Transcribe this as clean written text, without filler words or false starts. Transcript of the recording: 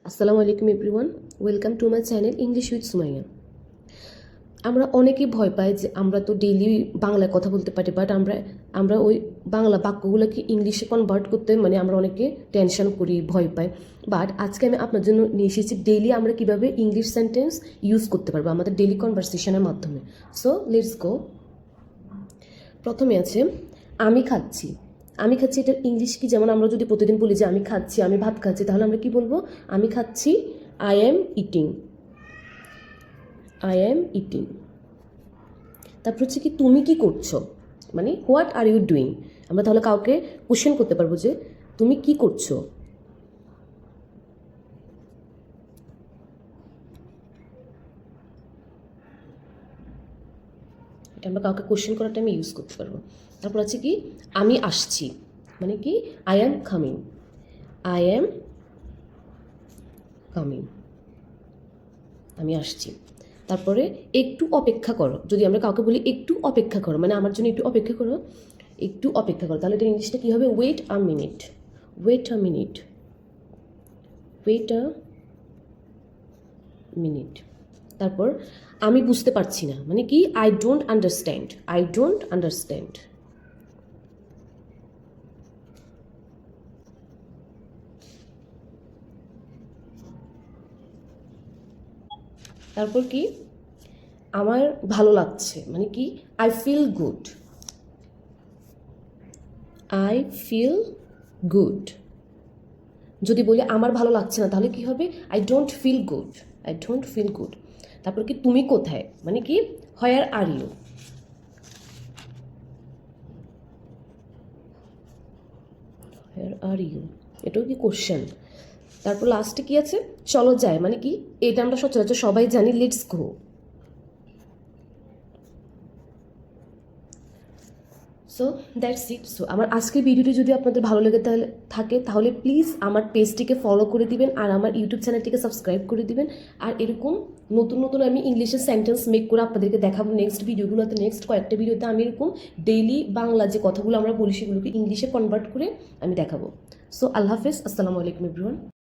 আসসালামু আলাইকুম everyone, welcome to my channel English with Sumaiya. আমরা অনেকেই ভয় পাই যে আমরা তো ডেইলি বাংলায় কথা বলতে পারি, বাট আমরা ওই বাংলা বাক্যগুলোকে ইংলিশে কনভার্ট করতে আমরা অনেকে টেনশন করি, ভয় পাই। বাট আজকে আমি আপনার জন্য নিয়ে এসেছি ডেইলি আমরা কীভাবে ইংলিশ সেন্টেন্স ইউজ করতে পারবো আমাদের ডেইলি কনভারসেশনের মাধ্যমে। So let's go. প্রথমে আছে আমি খাচ্ছি। আমি খাচ্ছি এটার ইংলিশ কি? যেমন আমরা যদি প্রতিদিন বলি যে আমি খাচ্ছি, আমি ভাত খাচ্ছি, তাহলে আমরা কি বলবো? আমি খাচ্ছি, I am eating. I am eating. তারপর হচ্ছে কি তুমি কি করছো, মানে হোয়াট আর ইউ ডুইং। আমরা তাহলে কাউকে কোশ্চেন করতে পারবো যে তুমি কি করছো। এটা আমরা কাউকে কোশ্চেন করার টাইমে ইউজ করতে পারবো। তারপর আছে কি আমি আসছি, মানে কি I am coming. I am coming, আমি আসছি। তারপরে একটু অপেক্ষা করো, যদি আমরা কাউকে বলি একটু অপেক্ষা করো, মানে আমার জন্য একটু অপেক্ষা করো, একটু অপেক্ষা করো, তাহলে এটা ইংলিশটা কী হবে? Wait a minute. Wait a minute. Wait a minute. তারপর আমি বুঝতে পারছি না, মানে কি I don't understand. I don't understand. তারপর কি আমার ভালো লাগছে, মানে কি I feel good. I feel good. যদি বলি আমার ভালো লাগছে না, তাহলে কি হবে? I don't feel good. I don't feel good. তারপর কি তুমি কোথায়, মানে কি হোয়ার are you. Where are you, এটাও কি কোশ্চেন। তারপর লাস্টে কি আছে? চলো যায়, মানে কি এটা আমরা সচরাচর সবাই জানি, let's go. So that's it. So আমার আজকের ভিডিওটি যদি আপনাদের ভালো লেগে তাহলে প্লিজ আমার পেজটিকে ফলো করে দিবেন, আর আমার ইউটিউব চ্যানেলটিকে সাবস্ক্রাইব করে দিবেন। আর এরকম নতুন নতুন আমি ইংলিশের সেন্টেন্স মেক করে আপনাদেরকে দেখাবো নেক্সট ভিডিওগুলোতে। নেক্সট কয়েকটা ভিডিওতে আমি এরকম ডেইলি বাংলা যে কথাগুলো আমরা বলি সেগুলোকে ইংলিশে কনভার্ট করে আমি দেখাবো। সো আল্লাহ হাফেজ, আসসালামু আলাইকুম এভরিওয়ান।